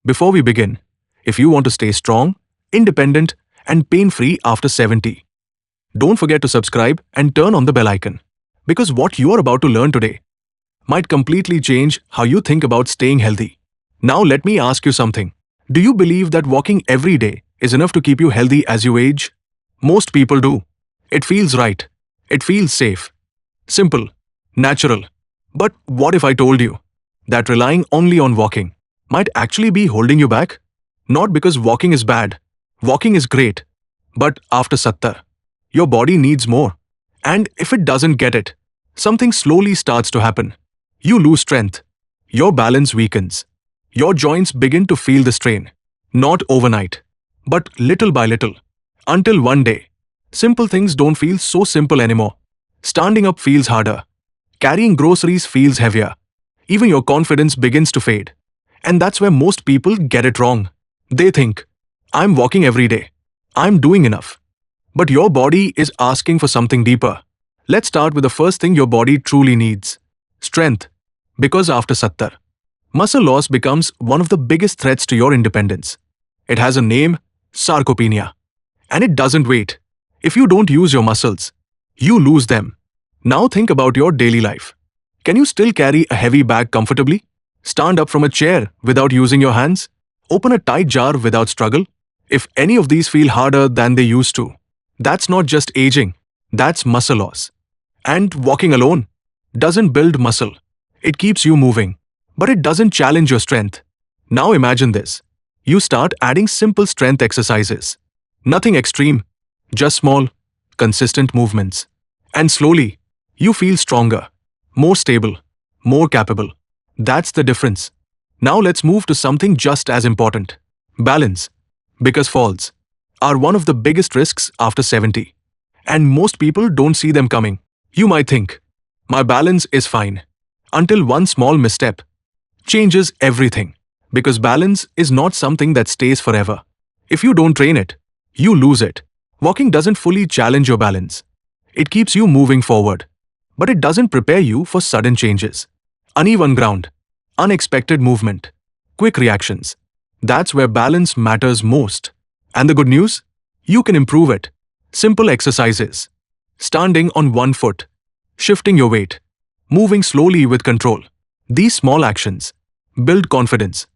Before we begin, if you want to stay strong, independent, and pain-free after 70, don't forget to subscribe and turn on the bell icon. Because what you are about to learn today might completely change how you think about staying healthy. Now let me ask you something. Do you believe that walking every day is enough to keep you healthy as you age? Most people do. It feels right. It feels safe. Simple. Natural. But what if I told you that relying only on walking might actually be holding you back? Not because walking is bad. Walking is great. But after 70, your body needs more. And if it doesn't get it, something slowly starts to happen. You lose strength. Your balance weakens. Your joints begin to feel the strain. Not overnight, but little by little. Until one day, simple things don't feel so simple anymore. Standing up feels harder. Carrying groceries feels heavier. Even your confidence begins to fade. And that's where most people get it wrong. They think, I'm walking every day. I'm doing enough. But your body is asking for something deeper. Let's start with the first thing your body truly needs. Strength. Because after 70, muscle loss becomes one of the biggest threats to your independence. It has a name, sarcopenia. And it doesn't wait. If you don't use your muscles, you lose them. Now think about your daily life. Can you still carry a heavy bag comfortably? Stand up from a chair without using your hands? Open a tight jar without struggle? If any of these feel harder than they used to, that's not just aging, that's muscle loss. And walking alone doesn't build muscle. It keeps you moving, but it doesn't challenge your strength. Now imagine this. You start adding simple strength exercises. Nothing extreme, just small, consistent movements. And slowly, you feel stronger, more stable, more capable. That's the difference. Now let's move to something just as important. Balance. Because falls are one of the biggest risks after 70. And most people don't see them coming. You might think, my balance is fine. Until one small misstep changes everything. Because balance is not something that stays forever. If you don't train it, you lose it. Walking doesn't fully challenge your balance. It keeps you moving forward. But it doesn't prepare you for sudden changes. Uneven ground, unexpected movement, quick reactions. That's where balance matters most. And the good news? You can improve it. Simple exercises. Standing on one foot. Shifting your weight. Moving slowly with control. These small actions build confidence.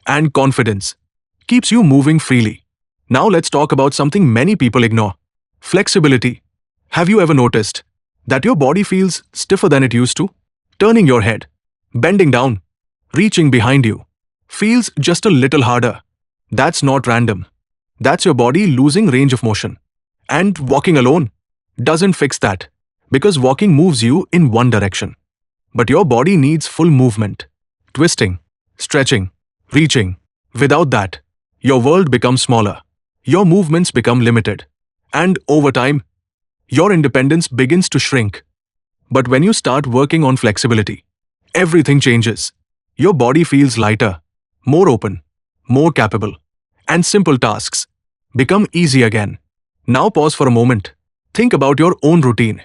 And confidence keeps you moving freely. Now let's talk about something many people ignore. Flexibility. Have you ever noticed that your body feels stiffer than it used to? Turning your head, bending down, reaching behind you, feels just a little harder. That's not random. That's your body losing range of motion. And walking alone doesn't fix that, because walking moves you in one direction. But your body needs full movement, twisting, stretching, reaching. Without that, your world becomes smaller. Your movements become limited. And over time, your independence begins to shrink. But when you start working on flexibility, everything changes. Your body feels lighter, more open, more capable, and simple tasks become easy again. Now pause for a moment. Think about your own routine.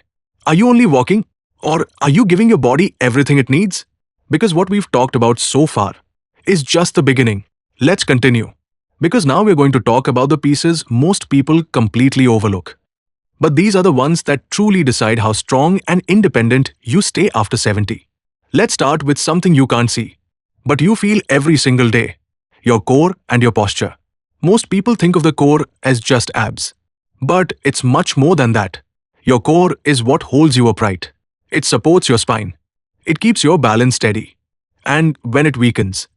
Are you only walking, or are you giving your body everything it needs? Because what we've talked about so far is just the beginning. Let's continue. Because now we're going to talk about the pieces most people completely overlook. But these are the ones that truly decide how strong and independent you stay after 70. Let's start with something you can't see, but you feel every single day. Your core and your posture. Most people think of the core as just abs. But it's much more than that. Your core is what holds you upright. It supports your spine. It keeps your balance steady. And when it weakens,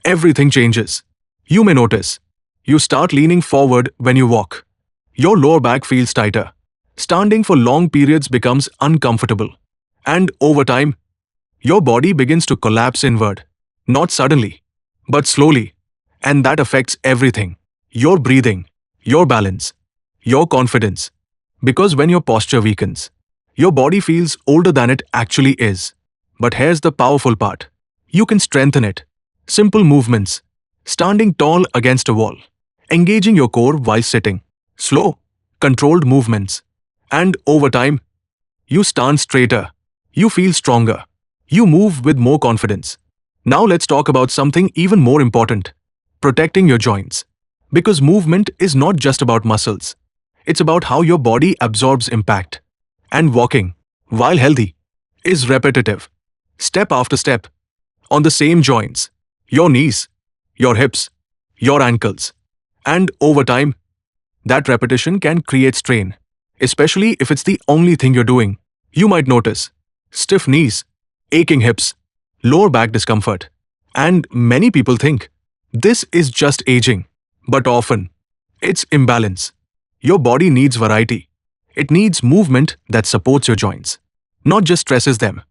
everything changes. You may notice. You start leaning forward when you walk. Your lower back feels tighter. Standing for long periods becomes uncomfortable. And over time, your body begins to collapse inward. Not suddenly, but slowly. And that affects everything. Your breathing, your balance, your confidence. Because when your posture weakens, your body feels older than it actually is. But here's the powerful part. You can strengthen it. Simple movements. Standing tall against a wall. Engaging your core while sitting. Slow, controlled movements. And over time, you stand straighter. You feel stronger. You move with more confidence. Now let's talk about something even more important. protecting your joints. Because movement is not just about muscles. It's about how your body absorbs impact. And walking, while healthy, is repetitive. Step after step. On the same joints. Your knees, your hips, your ankles. And over time, that repetition can create strain. Especially if it's the only thing you're doing. You might notice stiff knees, aching hips, lower back discomfort. And many people think this is just aging. But often, it's imbalance. Your body needs variety. It needs movement that supports your joints, not just stresses them.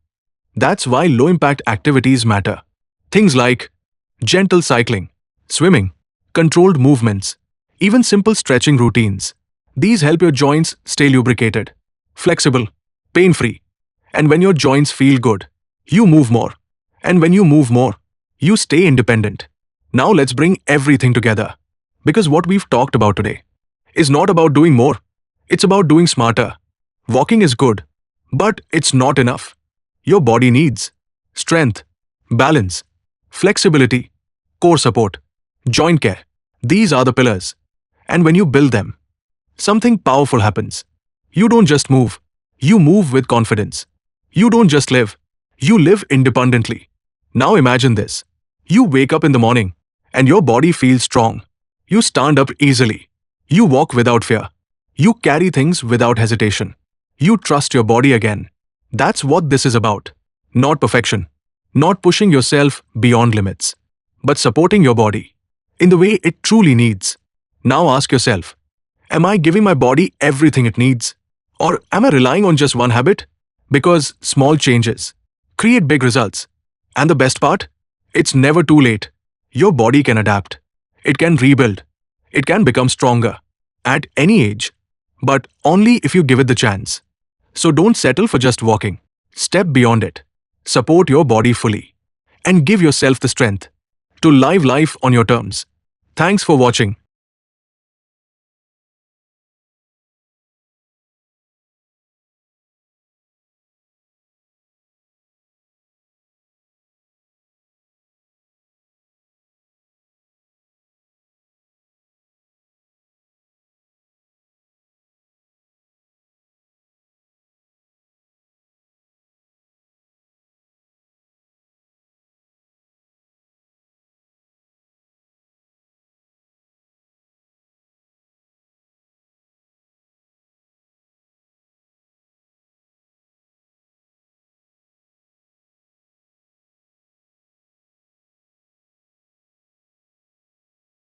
That's why low-impact activities matter. Things like gentle cycling, swimming, controlled movements, even simple stretching routines. These help your joints stay lubricated, flexible, pain-free. And when your joints feel good, you move more. And when you move more, you stay independent. Now let's bring everything together. Because what we've talked about today is not about doing more. It's about doing smarter. Walking is good, but it's not enough. Your body needs strength, balance, flexibility, core support, joint care. These are the pillars. And when you build them, something powerful happens. You don't just move. You move with confidence. You don't just live. You live independently. Now imagine this. You wake up in the morning and your body feels strong. You stand up easily. You walk without fear. You carry things without hesitation. You trust your body again. That's what this is about. Not perfection. Not pushing yourself beyond limits. But supporting your body in the way it truly needs. Now ask yourself, am I giving my body everything it needs? Or am I relying on just one habit? Because small changes create big results. And the best part? It's never too late. Your body can adapt. It can rebuild. It can become stronger. At any age. But only if you give it the chance. So don't settle for just walking. Step beyond it. Support your body fully. And give yourself the strength to live life on your terms. Thanks for watching.